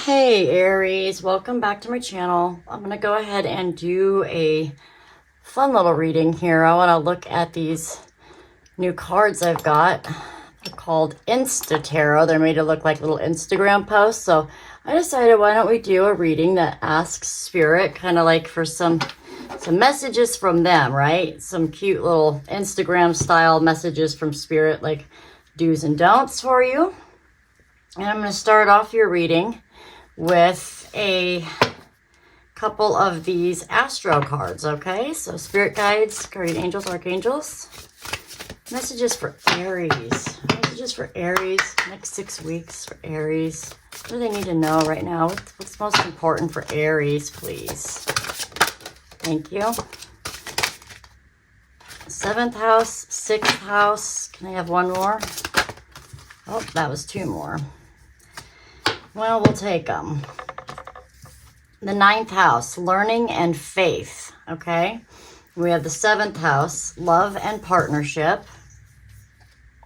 Hey Aries, welcome back to my channel. I'm going to go ahead and do a fun little reading here. I want to look at these new cards I've got. They're called Insta Tarot. They're made to look like little Instagram posts. So I decided, why don't we do a reading that asks Spirit, kind of like for some messages from them, right? Some cute little Instagram style messages from Spirit, like do's and don'ts for you. And I'm going to start off your reading with a couple of these astro cards, okay? So Spirit Guides, Guardian Angels, Archangels. Messages for Aries. Messages for Aries, next 6 weeks for Aries. What do they need to know right now? What's most important for Aries, please? Thank you. 7th house, 6th house. Can I have one more? Oh, that was 2 more. Well, we'll take them. The 9th house, learning and faith, okay? We have the 7th house, love and partnership.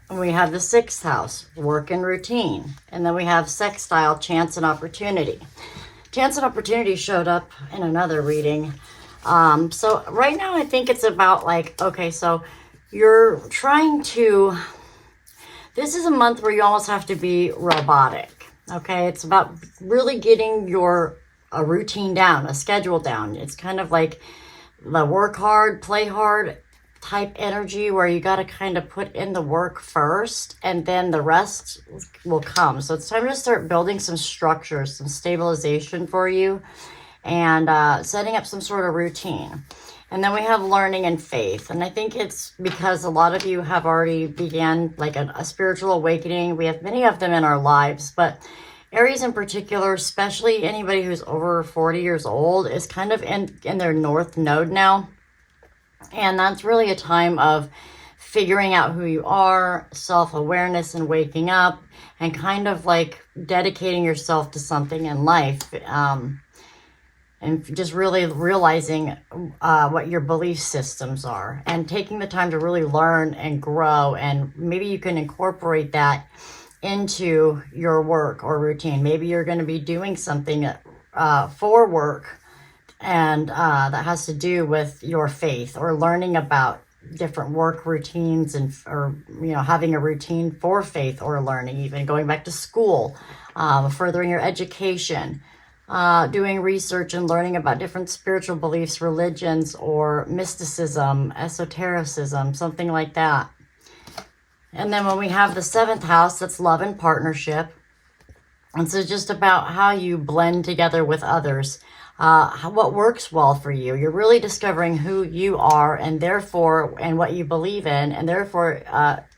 And we have the 6th house, work and routine. And then we have sextile, chance and opportunity. Chance and opportunity showed up in another reading. So right now I think it's about like, okay, so you're trying to, this is a month where you almost have to be robotic. Okay, it's about really getting a routine down, a schedule down. It's kind of like the work hard, play hard type energy where you got to kind of put in the work first and then the rest will come. So it's time to start building some structures, some stabilization for you and setting up some sort of routine. And then we have learning and faith. And I think it's because a lot of you have already began like a spiritual awakening. We have many of them in our lives, but Aries in particular, especially anybody who's over 40 years old, is kind of in their north node now. And that's really a time of figuring out who you are, self-awareness and waking up, and kind of like dedicating yourself to something in life. And just really realizing what your belief systems are and taking the time to really learn and grow. And maybe you can incorporate that into your work or routine. Maybe you're going to be doing something for work and that has to do with your faith or learning about different work routines and or having a routine for faith or learning, even going back to school, furthering your education. Doing research and learning about different spiritual beliefs, religions, or mysticism, esotericism, something like that. And then when we have the 7th house, that's love and partnership. And so just about how you blend together with others, what works well for you. You're really discovering who you are and therefore, and what you believe in, and therefore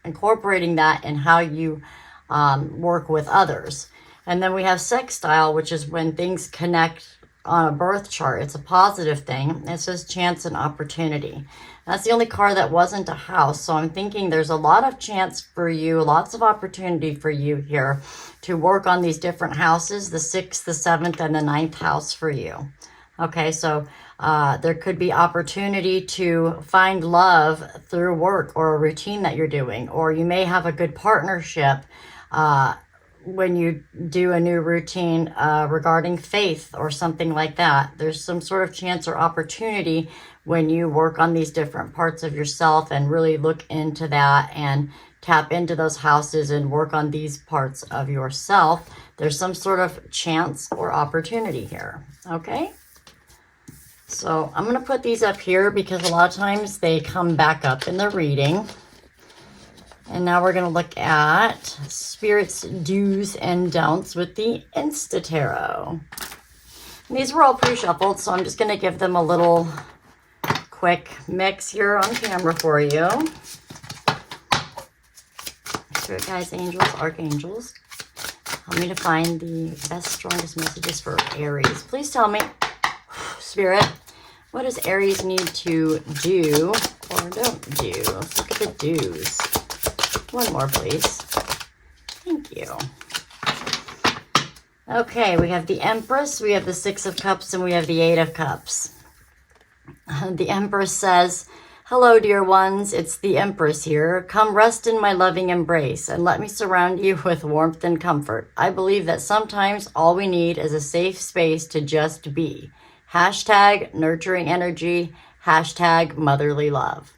incorporating that in how you work with others. And then we have sextile, which is when things connect on a birth chart. It's a positive thing. It says chance and opportunity. That's the only card that wasn't a house. So I'm thinking there's a lot of chance for you, lots of opportunity for you here to work on these different houses, the 6th, the 7th, and the 9th house for you. Okay, so there could be opportunity to find love through work or a routine that you're doing, or you may have a good partnership when you do a new routine regarding faith or something like that. There's some sort of chance or opportunity when you work on these different parts of yourself and really look into that and tap into those houses and work on these parts of yourself. There's some sort of chance or opportunity here, okay? So I'm going to put these up here because a lot of times they come back up in the reading. And now we're going to look at Spirit's do's and don'ts with the Insta Tarot. And these were all pre-shuffled, so I'm just going to give them a little quick mix here on camera for you. Spirit guides, angels, archangels, help me to find the best, strongest messages for Aries. Please tell me, Spirit, what does Aries need to do or don't do? Let's look at the do's. One more, please. Thank you. Okay, we have the Empress, we have the 6 of Cups, and we have the 8 of Cups. The Empress says, Hello, dear ones. It's the Empress here. Come rest in my loving embrace and let me surround you with warmth and comfort. I believe that sometimes all we need is a safe space to just be. Hashtag nurturing energy. Hashtag motherly love.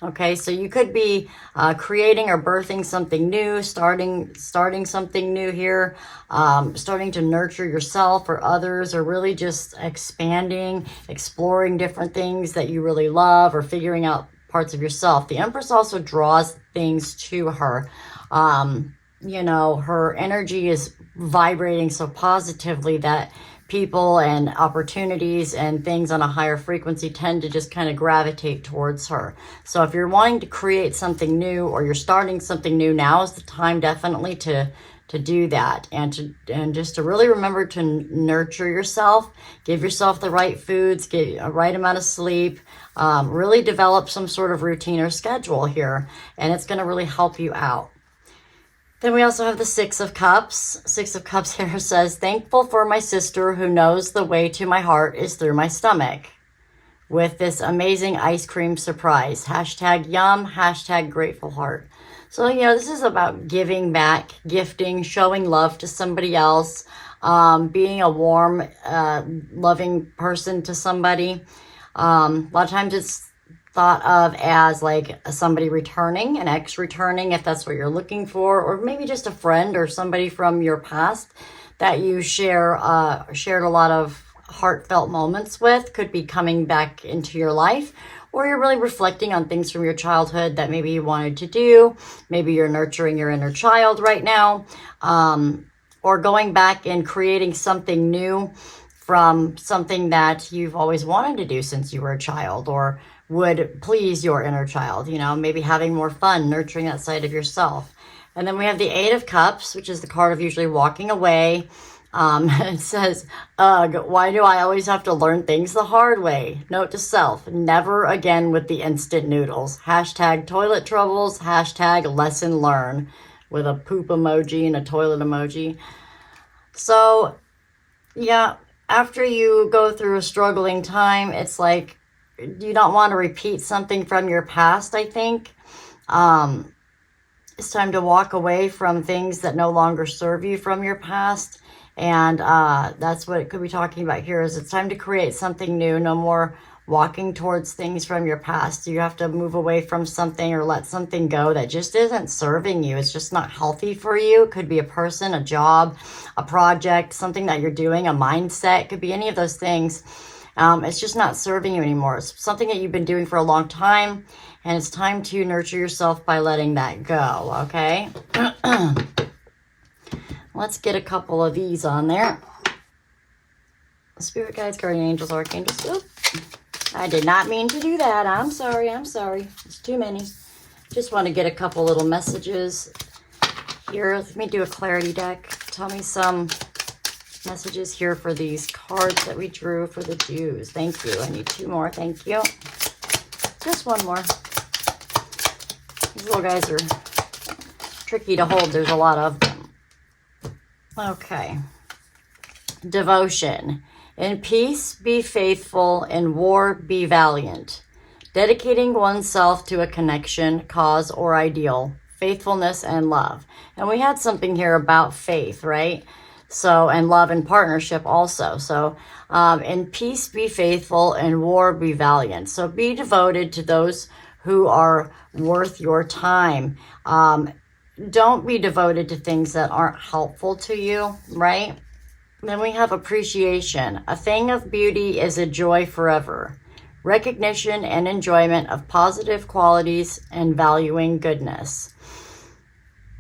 Okay, so you could be creating or birthing something new, starting something new here, starting to nurture yourself or others, or really just expanding, exploring different things that you really love, or figuring out parts of yourself. The Empress also draws things to her. You know, her energy is vibrating so positively that people and opportunities and things on a higher frequency tend to just kind of gravitate towards her. So if you're wanting to create something new or you're starting something new, now is the time definitely to do that, and just to really remember to nurture yourself, give yourself the right foods, get a right amount of sleep, really develop some sort of routine or schedule here, and it's going to really help you out. Then we also have the Six of Cups. Six of Cups here says, thankful for my sister who knows the way to my heart is through my stomach. With this amazing ice cream surprise. Hashtag yum, hashtag grateful heart. So, you know, this is about giving back, gifting, showing love to somebody else, being a warm, loving person to somebody. A lot of times it's thought of as like somebody returning, an ex returning, if that's what you're looking for, or maybe just a friend or somebody from your past that you shared a lot of heartfelt moments with, could be coming back into your life, or you're really reflecting on things from your childhood that maybe you wanted to do. Maybe you're nurturing your inner child right now, or going back and creating something new from something that you've always wanted to do since you were a child, or would please your inner child, you know, maybe having more fun, nurturing that side of yourself. And then we have the Eight of Cups, which is the card of usually walking away. It says, ugh, why do I always have to learn things the hard way? Note to self, never again with the instant noodles. Hashtag toilet troubles, hashtag lesson learned, with a poop emoji and a toilet emoji. So, yeah, after you go through a struggling time, it's like, you don't want to repeat something from your past, I think. It's time to walk away from things that no longer serve you from your past. And that's what it could be talking about here, is it's time to create something new. No more walking towards things from your past. You have to move away from something or let something go that just isn't serving you. It's just not healthy for you. It could be a person, a job, a project, something that you're doing, a mindset. It could be any of those things. It's just not serving you anymore. It's something that you've been doing for a long time, and it's time to nurture yourself by letting that go, okay? Let's get a couple of these on there. Spirit guides, guardian angels, archangels. Oop. I did not mean to do that. I'm sorry. It's too many. Just want to get a couple little messages here. Let me do a clarity deck. Tell me some messages here for these cards that we drew for the Jews. Thank you. I need two more. Thank you. Just one more. These little guys are tricky to hold. There's a lot of them. Okay. Devotion. In peace, be faithful. In war, be valiant. Dedicating oneself to a connection, cause, or ideal. Faithfulness and love. And we had something here about faith, right? So, and love and partnership also. So, in peace, be faithful. In war, be valiant. So be devoted to those who are worth your time. Don't be devoted to things that aren't helpful to you, right? Then we have appreciation. A thing of beauty is a joy forever. Recognition and enjoyment of positive qualities and valuing goodness.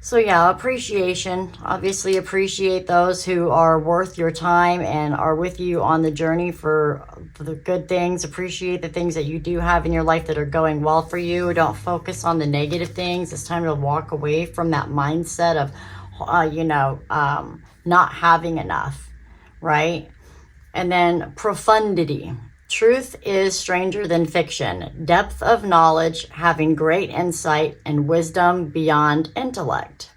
So yeah, appreciation. Obviously appreciate those who are worth your time and are with you on the journey for the good things. Appreciate the things that you do have in your life that are going well for you. Don't focus on the negative things. It's time to walk away from that mindset of, not having enough, right? And then profundity. Truth is stranger than fiction. Depth of knowledge, having great insight and wisdom beyond intellect.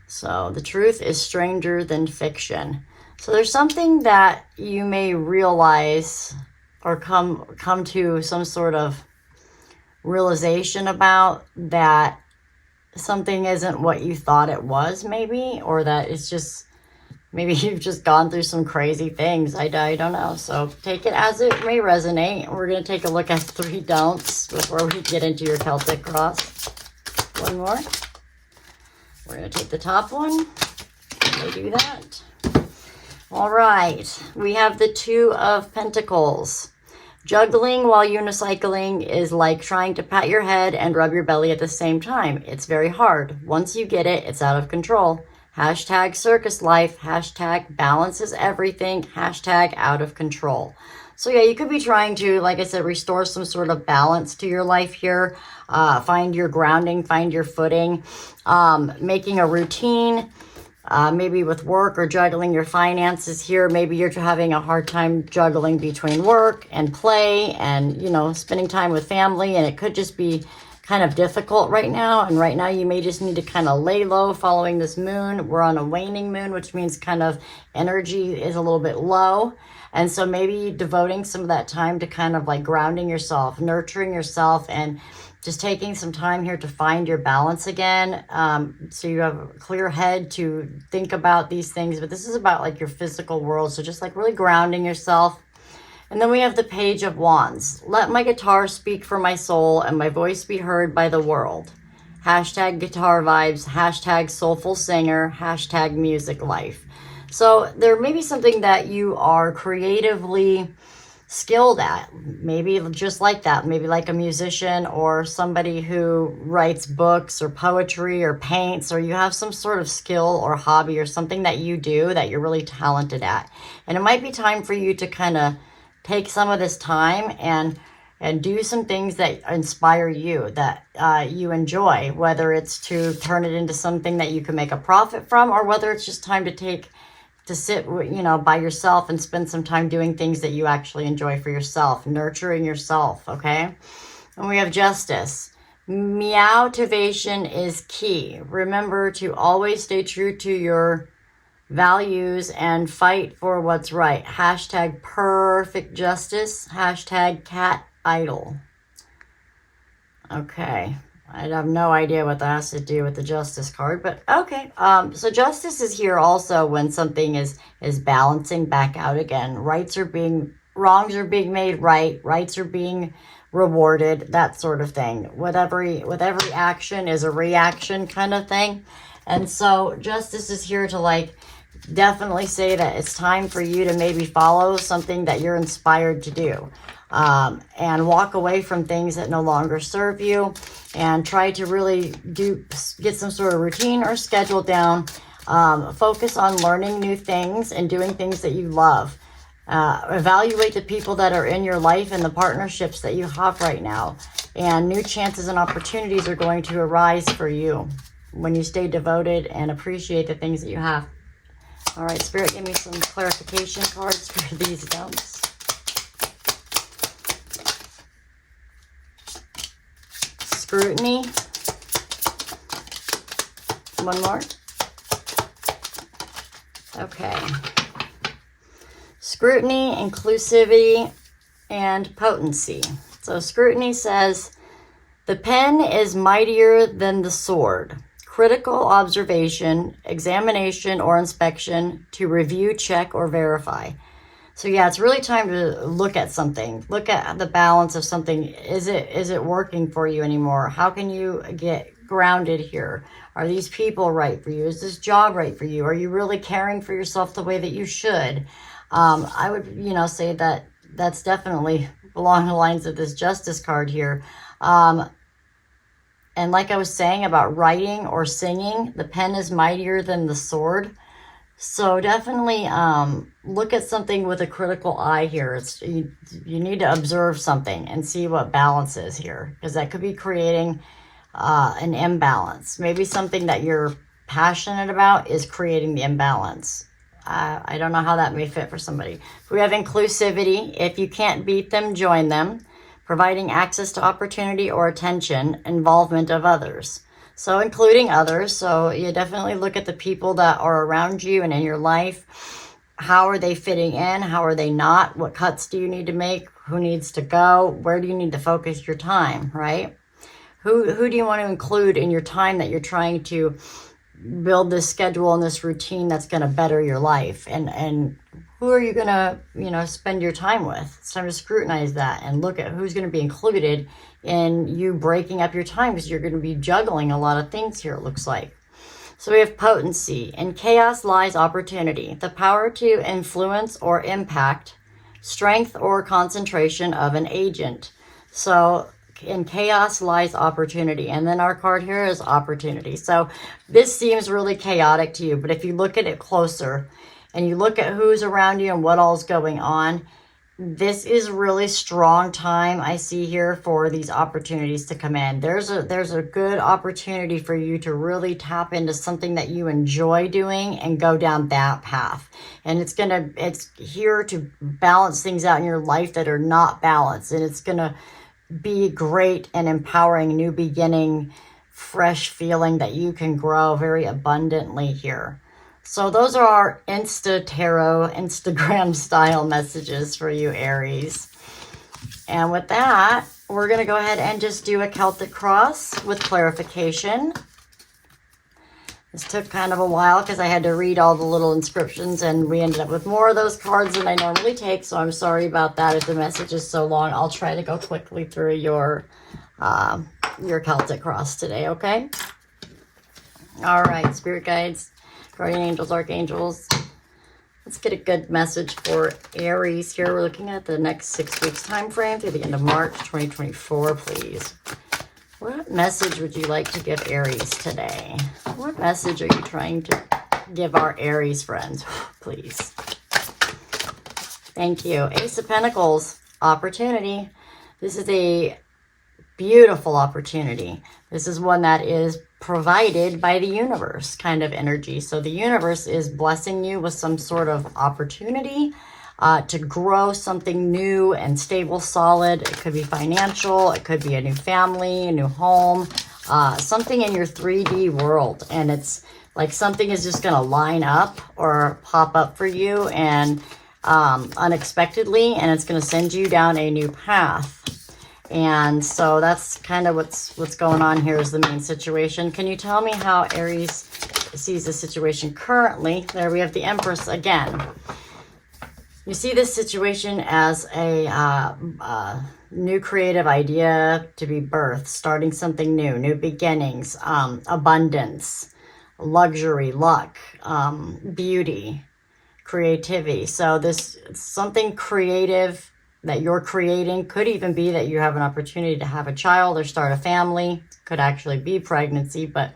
So the truth is stranger than fiction. So there's something that you may realize or come to some sort of realization about that something isn't what you thought it was, maybe, or that it's just, maybe you've just gone through some crazy things. I don't know. So take it as it may resonate. We're going to take a look at 3 don'ts before we get into your Celtic cross. One more. We're going to take the top one. They do that. All right. We have the 2 of Pentacles. Juggling while unicycling is like trying to pat your head and rub your belly at the same time. It's very hard. Once you get it, it's out of control. Hashtag circus life. Hashtag balance is everything. Hashtag out of control. So yeah, you could be trying to, like I said, restore some sort of balance to your life here. Find your grounding, find your footing, making a routine, maybe with work or juggling your finances here. Maybe you're having a hard time juggling between work and play and, you know, spending time with family. And it could just be kind of difficult right now. And right now you may just need to kind of lay low following this moon. We're on a waning moon, which means kind of energy is a little bit low. And so maybe devoting some of that time to kind of like grounding yourself, nurturing yourself, and just taking some time here to find your balance again. So you have a clear head to think about these things. But this is about like your physical world. So just like really grounding yourself. And then we have the Page of Wands. Let my guitar speak for my soul and my voice be heard by the world. Hashtag guitar vibes. Hashtag soulful singer. Hashtag music life. So there may be something that you are creatively skilled at, maybe just like that, maybe like a musician or somebody who writes books or poetry or paints, or you have some sort of skill or hobby or something that you do that you're really talented at. And it might be time for you to kind of take some of this time and do some things that inspire you, that you enjoy, whether it's to turn it into something that you can make a profit from, or whether it's just time to sit, you know, by yourself and spend some time doing things that you actually enjoy for yourself, nurturing yourself, okay? And we have Justice. Meowtivation is key. Remember to always stay true to your values and fight for what's right. Hashtag perfect justice. Hashtag cat idol. Okay. I have no idea what that has to do with the Justice card, but okay. So Justice is here also when something is balancing back out again. Wrongs are being made right. Rights are being rewarded. That sort of thing. With every action is a reaction kind of thing. And so Justice is here to like definitely say that it's time for you to maybe follow something that you're inspired to do. And walk away from things that no longer serve you, and try to really get some sort of routine or schedule down. Focus on learning new things and doing things that you love. Evaluate the people that are in your life and the partnerships that you have right now. And new chances and opportunities are going to arise for you when you stay devoted and appreciate the things that you have. All right, Spirit, give me some clarification cards for these don'ts. Scrutiny. One more. Okay. Scrutiny, inclusivity, and potency. So scrutiny says, the pen is mightier than the sword. Critical observation, examination, or inspection to review, check, or verify. So yeah, it's really time to look at something. Look at the balance of something. Is it working for you anymore? How can you get grounded here? Are these people right for you? Is this job right for you? Are you really caring for yourself the way that you should? I would, say that that's definitely along the lines of this Justice card here. And like I was saying about writing or singing, the pen is mightier than the sword. So definitely look at something with a critical eye here. You need to observe something and see what balance is here, because that could be creating an imbalance. Maybe something that you're passionate about is creating the imbalance. I don't know how that may fit for somebody. We have inclusivity. If you can't beat them, join them. Providing access to opportunity or attention, involvement of others. So including others. So you definitely look at the people that are around you and in your life. how are they fitting in? How are they not? What cuts do you need to make? Who needs to go? Where do you need to focus your time, right? Who do you want to include in your time that you're trying to build this schedule and this routine that's going to better your life? And who are you going to, you know, spend your time with? It's time to scrutinize that and look at who's going to be included in you breaking up your time, because you're going to be juggling a lot of things here, it looks like. So we have potency. In chaos lies opportunity, the power to influence or impact, strength or concentration of an agent. So in chaos lies opportunity. And then our card here is opportunity. So this seems really chaotic to you, but if you look at it closer and you look at who's around you and what all's going on, this is really strong time I see here for these opportunities to come in. There's a good opportunity for you to really tap into something that you enjoy doing and go down that path. And it's here to balance things out in your life that are not balanced. And it's gonna be great and empowering, new beginning, fresh feeling that you can grow very abundantly here. So those are our Tarot, Instagram style messages for you, Aries. And with that, we're going to go ahead and just do a Celtic cross with clarification. This took kind of a while because I had to read all the little inscriptions, and we ended up with more of those cards than I normally take. So I'm sorry about that if the message is so long. I'll try to go quickly through your Celtic cross today, okay? All right, spirit guides, guardian angels, archangels. Let's get a good message for Aries here. We're looking at the next 6 weeks time frame through the end of March 2024, please. What message would you like to give Aries today? What message are you trying to give our Aries friends? Please. Thank you. Ace of Pentacles, opportunity. This is a beautiful opportunity. This is one that is provided by the universe kind of energy. So the universe is blessing you with some sort of opportunity to grow something new and stable, solid. It could be financial. It could be a new family, a new home, something in your 3D world. And it's like something is just going to line up or pop up for you and unexpectedly, and it's going to send you down a new path. And so that's kind of what's going on here is the main situation. Can you tell me how Aries sees the situation currently? There we have the Empress again. You see this situation as a new creative idea to be birthed, starting something new beginnings, abundance, luxury, luck, beauty, creativity. So this something creative that you're creating. Could even be that you have an opportunity to have a child or start a family. Could actually be pregnancy, but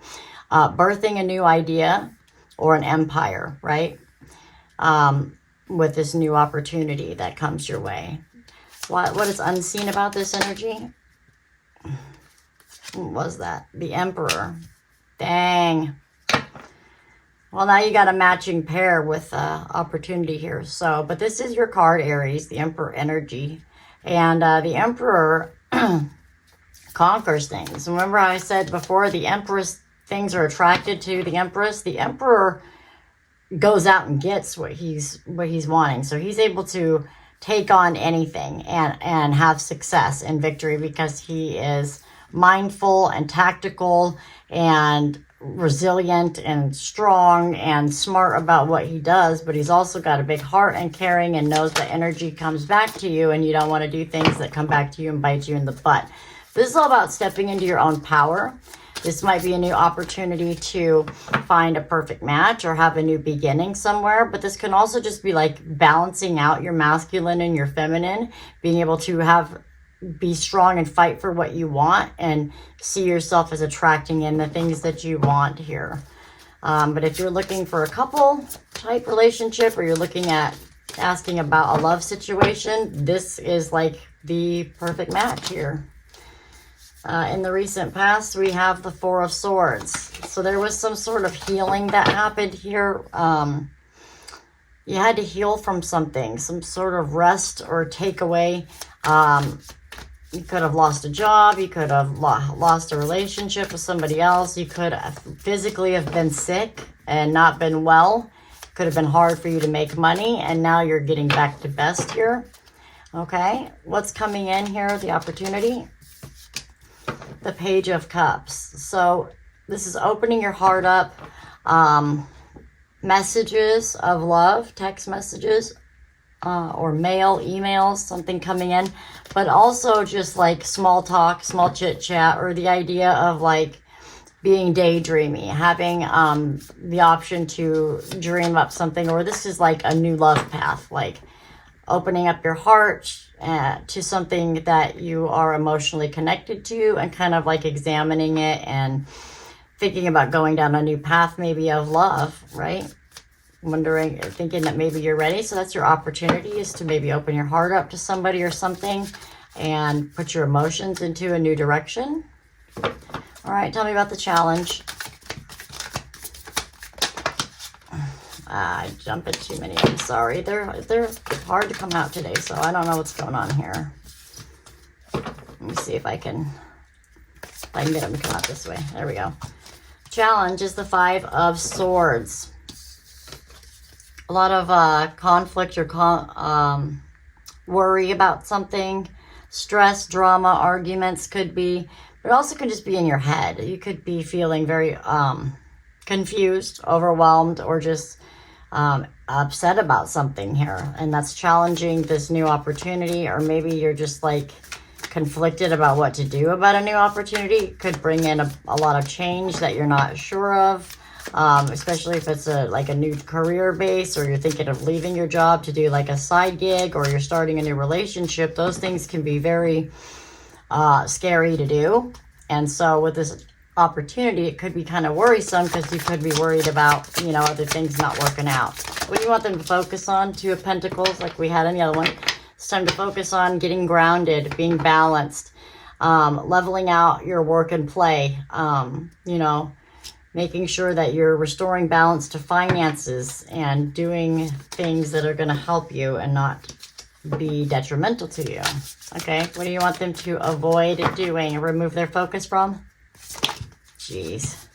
birthing a new idea or an empire, right? With this new opportunity that comes your way. What is unseen about this energy? What was that? The Emperor. Dang. Well, now you got a matching pair with opportunity here. So, but this is your card, Aries, the Emperor energy. And the Emperor conquers things. Remember I said before, the Empress, things are attracted to the Empress. The Emperor goes out and gets what he's wanting. So he's able to take on anything and have success and victory because he is mindful and tactical and resilient and strong and smart about what he does, but he's also got a big heart and caring and knows that energy comes back to you, and you don't want to do things that come back to you and bite you in the butt. This is all about stepping into your own power. This might be a new opportunity to find a perfect match or have a new beginning somewhere, but this can also just be like balancing out your masculine and your feminine, being able to be strong and fight for what you want and see yourself as attracting in the things that you want here. But if you're looking for a couple type relationship, or you're looking at asking about a love situation, this is like the perfect match here. In the recent past, we have the Four of Swords. So there was some sort of healing that happened here. You had to heal from something, some sort of rest or takeaway. You could have lost a job. You could have lost a relationship with somebody else. You could have physically have been sick and not been well. Could have been hard for you to make money, and now you're getting back to best here. Okay, what's coming in here, the opportunity? The Page of Cups. So this is opening your heart up. Messages of love, text messages, or mail, emails, something coming in. But also just like small talk, small chit chat, or the idea of like being daydreamy, having the option to dream up something, or this is like a new love path, like opening up your heart to something that you are emotionally connected to, and kind of like examining it and thinking about going down a new path, maybe of love, right? Wondering, thinking that maybe you're ready. So that's your opportunity, is to maybe open your heart up to somebody or something and put your emotions into a new direction. All right, tell me about the challenge. I jumped at too many. I'm sorry. They're hard to come out today, so I don't know what's going on here. Let me see if I can get them to come out this way. There we go. Challenge is the 5 of Swords. A lot of conflict or worry about something. Stress, drama, arguments could be. But it also could just be in your head. You could be feeling very confused, overwhelmed, or just upset about something here. And that's challenging this new opportunity. Or maybe you're just like conflicted about what to do about a new opportunity. It could bring in a lot of change that you're not sure of. Especially if it's like a new career base, or you're thinking of leaving your job to do like a side gig, or you're starting a new relationship. Those things can be very scary to do. And so with this opportunity, it could be kind of worrisome, because you could be worried about, you know, other things not working out. What do you want them to focus on? 2 of Pentacles, like we had in the other one. It's time to focus on getting grounded, being balanced, leveling out your work and play, you know, making sure that you're restoring balance to finances and doing things that are going to help you and not be detrimental to you. Okay, what do you want them to avoid doing and remove their focus from? Jeez.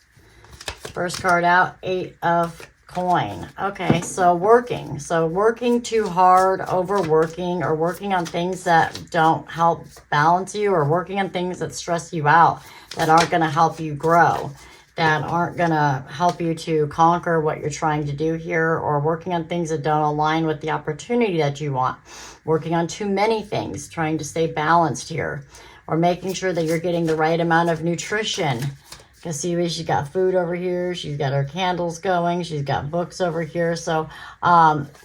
First card out, 8 of Coin. Okay, so working. So working too hard, overworking, or working on things that don't help balance you, or working on things that stress you out, that aren't going to help you grow, that aren't going to help you to conquer what you're trying to do here, or working on things that don't align with the opportunity that you want, working on too many things, trying to stay balanced here, or making sure that you're getting the right amount of nutrition. You can see she's got food over here, she's got her candles going, she's got books over here. So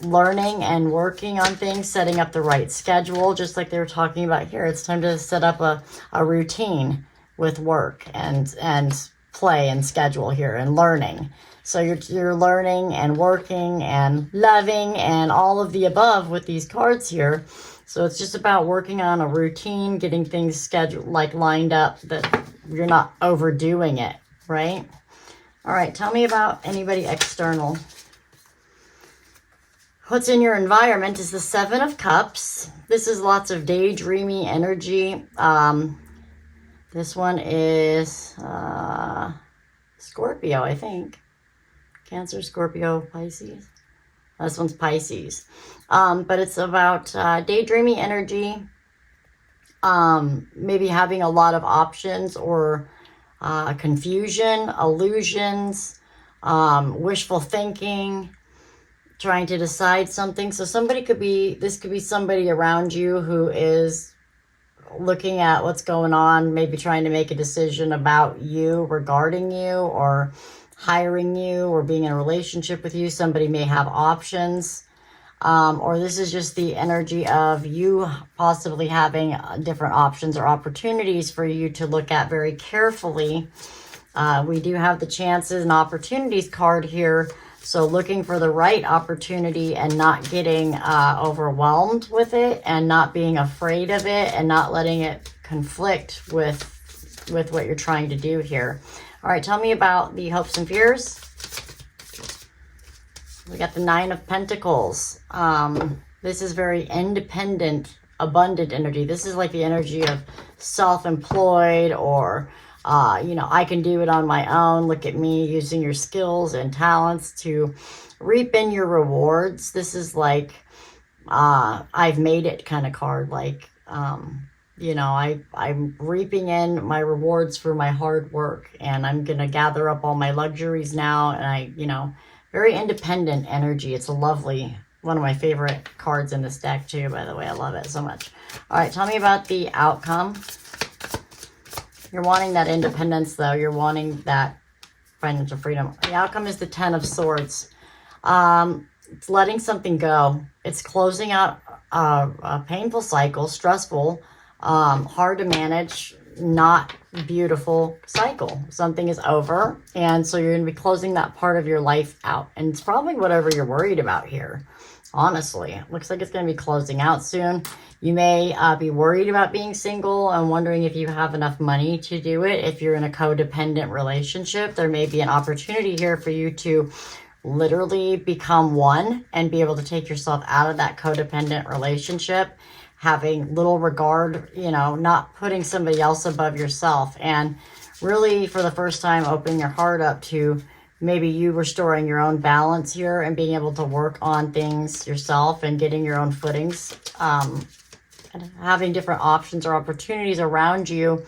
learning and working on things, setting up the right schedule, just like they were talking about here. It's time to set up a routine with work and play and schedule here, and learning. So you're learning and working and loving and all of the above with these cards here. So it's just about working on a routine, getting things scheduled, like lined up, that you're not overdoing it, right? All right, tell me about anybody external. What's in your environment is the 7 of Cups. This is lots of daydreamy energy. This one is Scorpio, I think. Cancer, Scorpio, Pisces. This one's Pisces. But it's about daydreamy energy. Maybe having a lot of options, or confusion, illusions, wishful thinking, trying to decide something. So this could be somebody around you who is looking at what's going on, maybe trying to make a decision about you, regarding you, or hiring you, or being in a relationship with you. Somebody may have options, or this is just the energy of you possibly having different options or opportunities for you to look at very carefully. We do have the chances and opportunities card here. So looking for the right opportunity and not getting overwhelmed with it, and not being afraid of it, and not letting it conflict with what you're trying to do here. All right, tell me about the hopes and fears. We got the 9 of Pentacles. This is very independent, abundant energy. This is like the energy of self-employed, or You know, I can do it on my own. Look at me using your skills and talents to reap in your rewards. This is like, I've made it kind of card. Like, you know, I'm reaping in my rewards for my hard work, and I'm going to gather up all my luxuries now. And you know, very independent energy. It's a lovely, one of my favorite cards in this deck too, by the way. I love it so much. All right, tell me about the outcome. You're wanting that independence, though. You're wanting that financial freedom. The outcome is the Ten of Swords. It's letting something go. It's closing out a painful cycle, stressful, hard to manage, not beautiful cycle. Something is over, and so you're going to be closing that part of your life out. And it's probably whatever you're worried about here. Honestly, it looks like it's going to be closing out soon. You may be worried about being single and wondering if you have enough money to do it. If you're in a codependent relationship, there may be an opportunity here for you to literally become one and be able to take yourself out of that codependent relationship, having little regard, you know, not putting somebody else above yourself, and really for the first time opening your heart up to maybe you restoring your own balance here and being able to work on things yourself and getting your own footings, and having different options or opportunities around you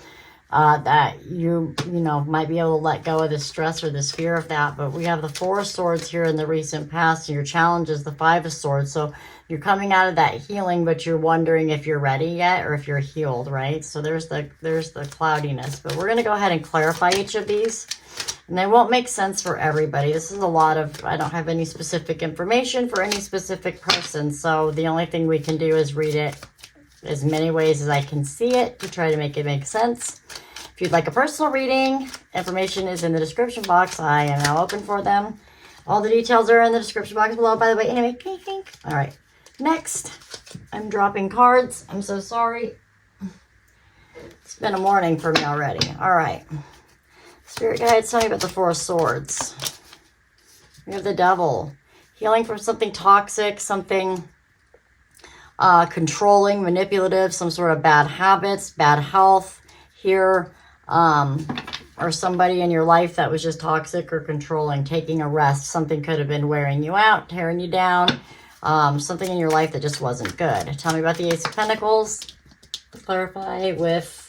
that you know, might be able to let go of this stress or this fear of that. But we have the Four of Swords here in the recent past, and your challenge is the Five of Swords. So you're coming out of that healing, but you're wondering if you're ready yet or if you're healed, right? So there's the cloudiness. But we're going to go ahead and clarify each of these. And they won't make sense for everybody. This is a lot of, I don't have any specific information for any specific person. So the only thing we can do is read it as many ways as I can see it to try to make it make sense. If you'd like a personal reading, information is in the description box. I am now open for them. All the details are in the description box below, by the way. Anyway, all right. Next, I'm dropping cards. I'm so sorry. It's been a morning for me already. All right. Spirit guides, tell me about the Four of Swords. We have the Devil. Healing from something toxic, something controlling, manipulative, some sort of bad habits, bad health here, or somebody in your life that was just toxic or controlling, taking a rest. Something could have been wearing you out, tearing you down, something in your life that just wasn't good. Tell me about the Ace of Pentacles. Clarify with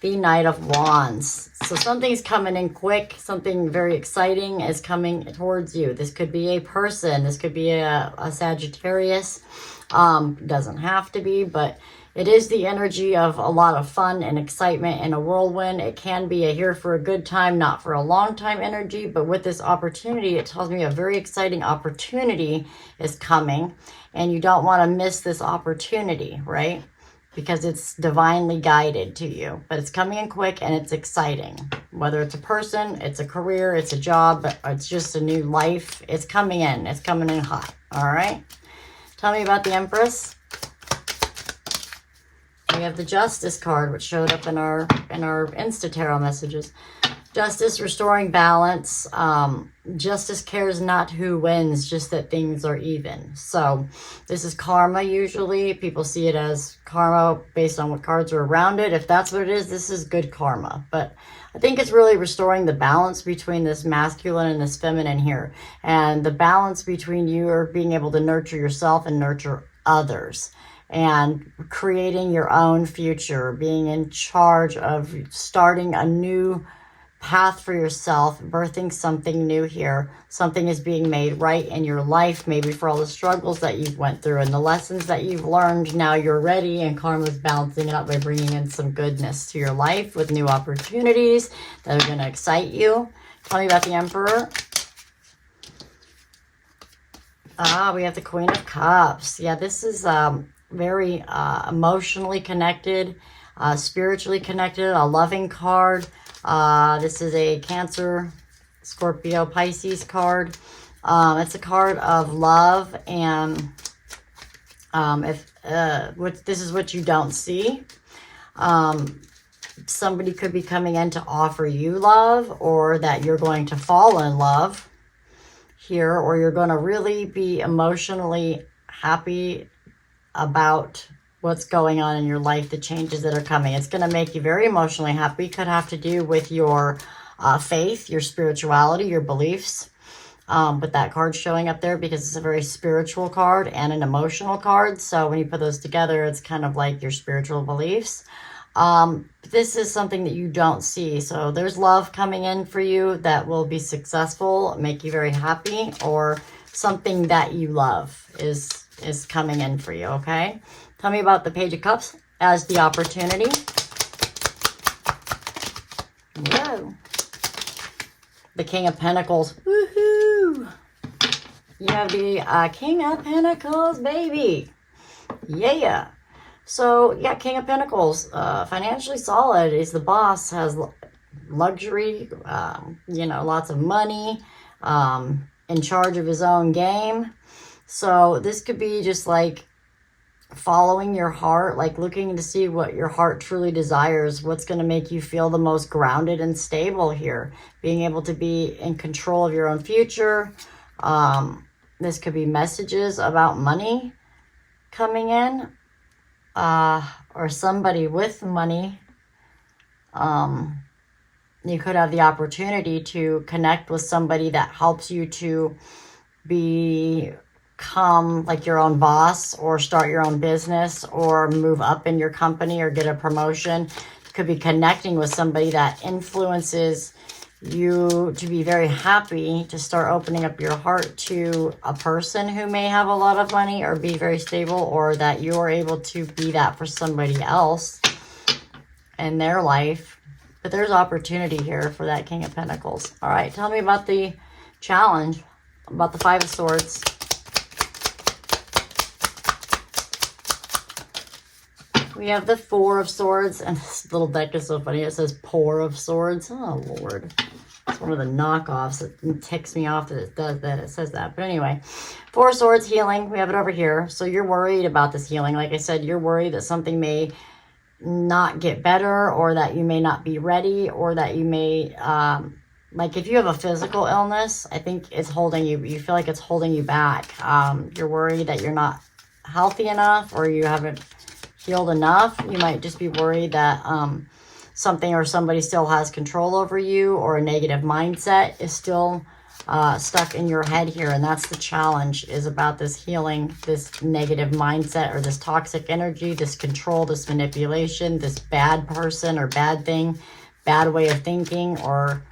the Knight of Wands. So something's coming in quick. Something very exciting is coming towards you. This could be a person. This could be a Sagittarius. Doesn't have to be, but it is the energy of a lot of fun and excitement and a whirlwind. It can be a here for a good time, not for a long time energy, but with this opportunity, it tells me a very exciting opportunity is coming, and you don't want to miss this opportunity, right? Because it's divinely guided to you, but it's coming in quick and it's exciting. Whether it's a person, it's a career, it's a job, or it's just a new life, it's coming in. It's coming in hot. All right. Tell me about the Empress. We have the Justice card, which showed up in our Insta Tarot messages. Justice, restoring balance. Justice cares not who wins, just that things are even. So this is karma usually. People see it as karma based on what cards are around it. If that's what it is, this is good karma. But I think it's really restoring the balance between this masculine and this feminine here. And the balance between you are being able to nurture yourself and nurture others. And creating your own future, being in charge of starting a new path for yourself, birthing something new here. Something is being made right in your life, maybe for all the struggles that you've went through and the lessons that you've learned. Now you're ready, and karma's balancing it up by bringing in some goodness to your life with new opportunities that are going to excite you. Tell me about the Emperor. We have the Queen of Cups. Yeah, this is very emotionally connected, spiritually connected, a loving card. This is a Cancer, Scorpio, Pisces card. It's a card of love, and this is what you don't see. Somebody could be coming in to offer you love, or that you're going to fall in love here, or you're going to really be emotionally happy about what's going on in your life, the changes that are coming. It's going to make you very emotionally happy. Could have to do with your faith, your spirituality, your beliefs. With that card showing up there, because it's a very spiritual card and an emotional card. So when you put those together, it's kind of like your spiritual beliefs. This is something that you don't see. So there's love coming in for you that will be successful, make you very happy, or something that you love is coming in for you, okay? Tell me about the Page of Cups as the opportunity. Whoa. The King of Pentacles. Woohoo! You have the King of Pentacles, baby. Yeah. So, yeah, King of Pentacles. Financially solid. Is the boss. Has luxury. You know, lots of money. In charge of his own game. So, this could be just like following your heart, like looking to see what your heart truly desires, what's going to make you feel the most grounded and stable here, being able to be in control of your own future. This could be messages about money coming in, or somebody with money. You could have the opportunity to connect with somebody that helps you to become like your own boss, or start your own business, or move up in your company, or get a promotion. You could be connecting with somebody that influences you to be very happy, to start opening up your heart to a person who may have a lot of money or be very stable, or that you're able to be that for somebody else in their life. But there's opportunity here for that King of Pentacles. All right, tell me about the challenge, about the Five of Swords. We have the Four of Swords, and this little deck is so funny. It says Pour of Swords. Oh, Lord. It's one of the knockoffs. It ticks me off that it does that. It says that. But anyway, Four of Swords, healing. We have it over here. So you're worried about this healing. Like I said, you're worried that something may not get better, or that you may not be ready, or that you may, like if you have a physical illness, I think it's holding you. You feel like it's holding you back. You're worried that you're not healthy enough, or you haven't healed enough. You might just be worried that something or somebody still has control over you, or a negative mindset is still stuck in your head here. And that's the challenge, is about this healing, this negative mindset, or this toxic energy, this control, this manipulation, this bad person or bad thing, bad way of thinking, or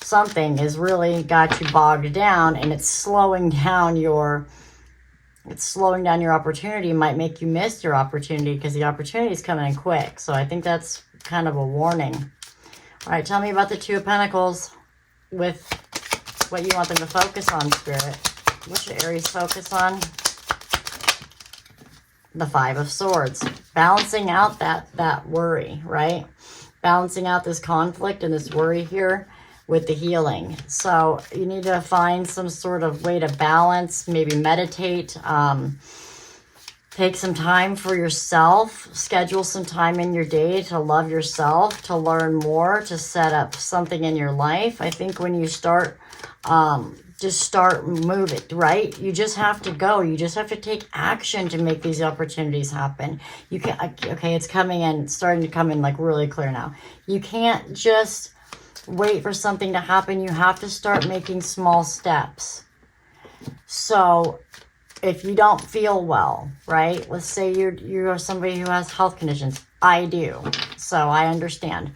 something has really got you bogged down, and it's slowing down your opportunity. Might make you miss your opportunity, because the opportunity is coming in quick. So I think that's kind of a warning. All right, tell me about the Two of Pentacles, with what you want them to focus on, Spirit. What should Aries focus on? The Five of Swords. Balancing out that worry, right? Balancing out this conflict and this worry here with the healing. So you need to find some sort of way to balance, maybe meditate, take some time for yourself, schedule some time in your day to love yourself, to learn more, to set up something in your life. I think when you start, just start, move it, right? You just have to go. You just have to take action to make these opportunities happen. You can, okay, it's coming in, it's starting to come in like really clear now. You can't just wait for something to happen. You have to start making small steps. So if you don't feel well, right? Let's say you're somebody who has health conditions. I do. So I understand.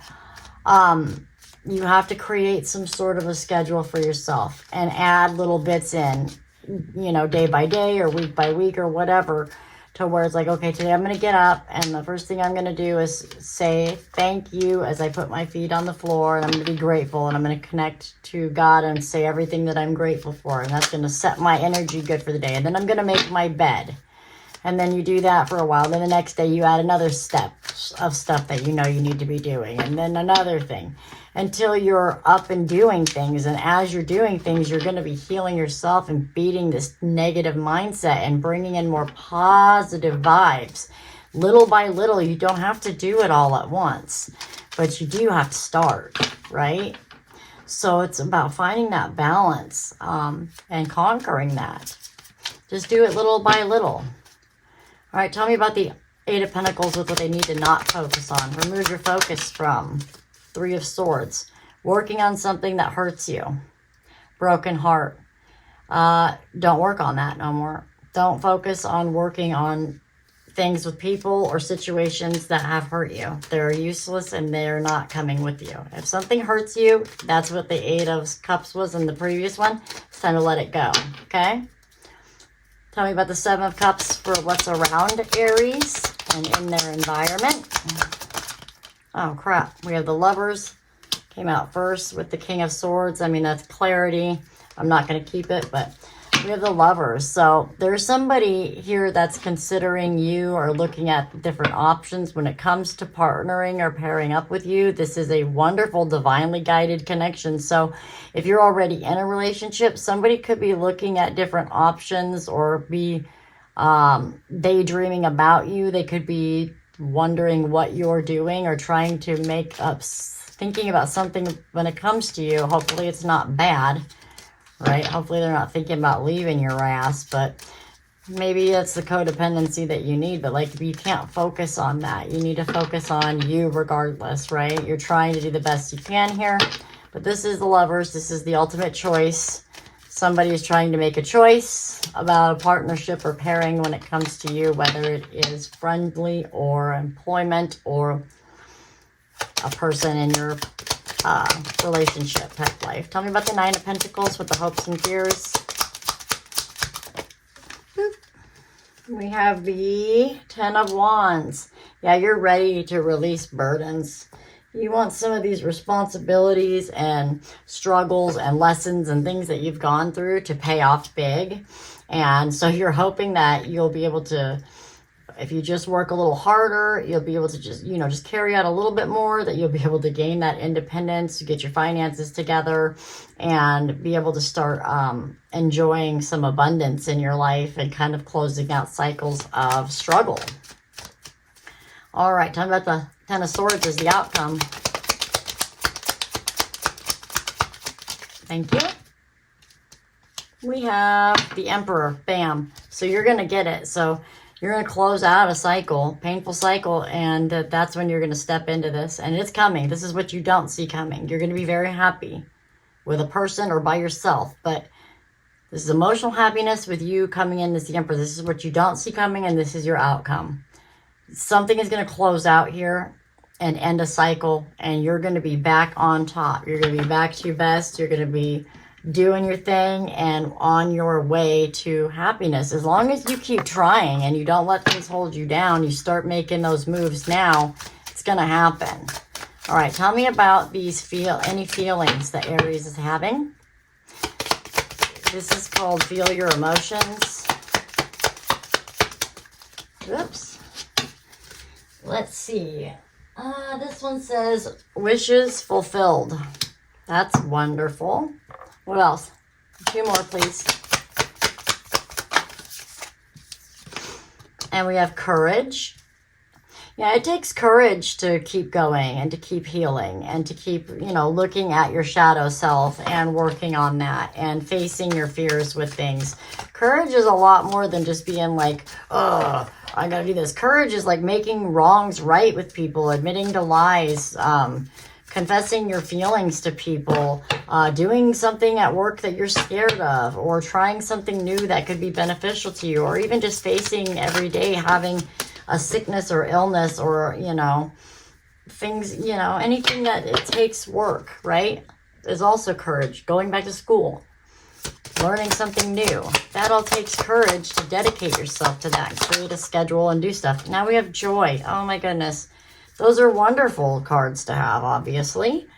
You have to create some sort of a schedule for yourself and add little bits in, you know, day by day or week by week or whatever, to where it's like, okay, today I'm going to get up, and the first thing I'm going to do is say thank you as I put my feet on the floor, and I'm going to be grateful, and I'm going to connect to God and say everything that I'm grateful for, and that's going to set my energy good for the day. And then I'm going to make my bed, and then you do that for a while. Then the next day you add another step of stuff that you know you need to be doing, and then another thing, until you're up and doing things. And as you're doing things, you're going to be healing yourself and beating this negative mindset and bringing in more positive vibes. Little by little, you don't have to do it all at once, but you do have to start, right? So it's about finding that balance and conquering that. Just do it little by little. All right, tell me about the Eight of Pentacles with what they need to not focus on. Remove your focus from. Three of Swords. Working on something that hurts you. Broken heart. Don't work on that no more. Don't focus on working on things with people or situations that have hurt you. They're useless and they're not coming with you. If something hurts you, that's what the Eight of Cups was in the previous one. It's time to let it go, okay? Tell me about the Seven of Cups for what's around Aries and in their environment. Oh, crap. We have the Lovers. Came out first with the King of Swords. I mean, that's clarity. I'm not going to keep it, but we have the Lovers. So there's somebody here that's considering you or looking at different options when it comes to partnering or pairing up with you. This is a wonderful, divinely guided connection. So if you're already in a relationship, somebody could be looking at different options or be daydreaming about you. They could be wondering what you're doing or trying to make up, thinking about something when it comes to you. Hopefully it's not bad, right? Hopefully they're not thinking about leaving your ass, but maybe it's the codependency that you need, but like you can't focus on that. You need to focus on you regardless, right? You're trying to do the best you can here, but this is the Lovers. This is the ultimate choice. Somebody is trying to make a choice about a partnership or pairing when it comes to you, whether it is friendly or employment or a person in your relationship type life. Tell me about the Nine of Pentacles with the hopes and fears. Boop. We have the Ten of Wands. Yeah, you're ready to release burdens. You want some of these responsibilities and struggles and lessons and things that you've gone through to pay off big. And so you're hoping that you'll be able to, if you just work a little harder, you'll be able to just, you know, just carry out a little bit more, that you'll be able to gain that independence, get your finances together, and be able to start enjoying some abundance in your life and kind of closing out cycles of struggle. All right, tell me about the Ten of Swords is the outcome. Thank you. We have the Emperor. Bam. So you're going to get it. So you're going to close out a cycle, painful cycle, and that's when you're going to step into this. And it's coming. This is what you don't see coming. You're going to be very happy with a person or by yourself. But this is emotional happiness with you coming in as the Emperor. This is what you don't see coming, and this is your outcome. Something is going to close out here and end a cycle, and you're going to be back on top. You're going to be back to your best. You're going to be doing your thing and on your way to happiness. As long as you keep trying and you don't let things hold you down, you start making those moves now, it's going to happen. All right, tell me about these any feelings that Aries is having. This is called Feel Your Emotions. Oops. Let's see. This one says wishes fulfilled. That's wonderful. What else? Two more, please. And we have courage. Yeah, it takes courage to keep going and to keep healing and to keep, you know, looking at your shadow self and working on that and facing your fears with things. Courage is a lot more than just being like, oh, I gotta do this. Courage is like making wrongs right with people, admitting to lies, confessing your feelings to people, doing something at work that you're scared of, or trying something new that could be beneficial to you, or even just facing every day having a sickness or illness or, you know, things, you know, anything that it takes work, right? Is also courage. Going back to school, learning something new. That all takes courage to dedicate yourself to that, create a schedule and do stuff. Now we have joy. Oh my goodness. Those are wonderful cards to have, obviously.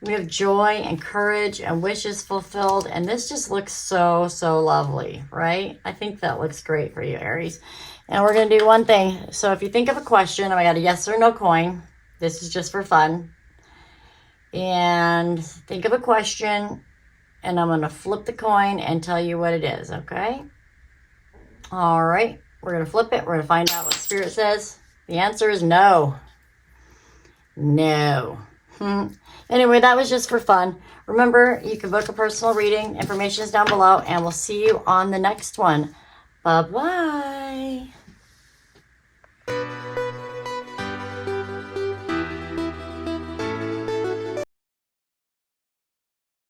We have joy and courage and wishes fulfilled. And this just looks so, so lovely, right? I think that looks great for you, Aries. And we're going to do one thing. So if you think of a question, I got a yes or no coin. This is just for fun. And think of a question, and I'm going to flip the coin and tell you what it is, okay? All right. We're going to flip it. We're going to find out what Spirit says. The answer is no. No. Anyway, that was just for fun. Remember, you can book a personal reading. Information is down below, and we'll see you on the next one. Bye-bye.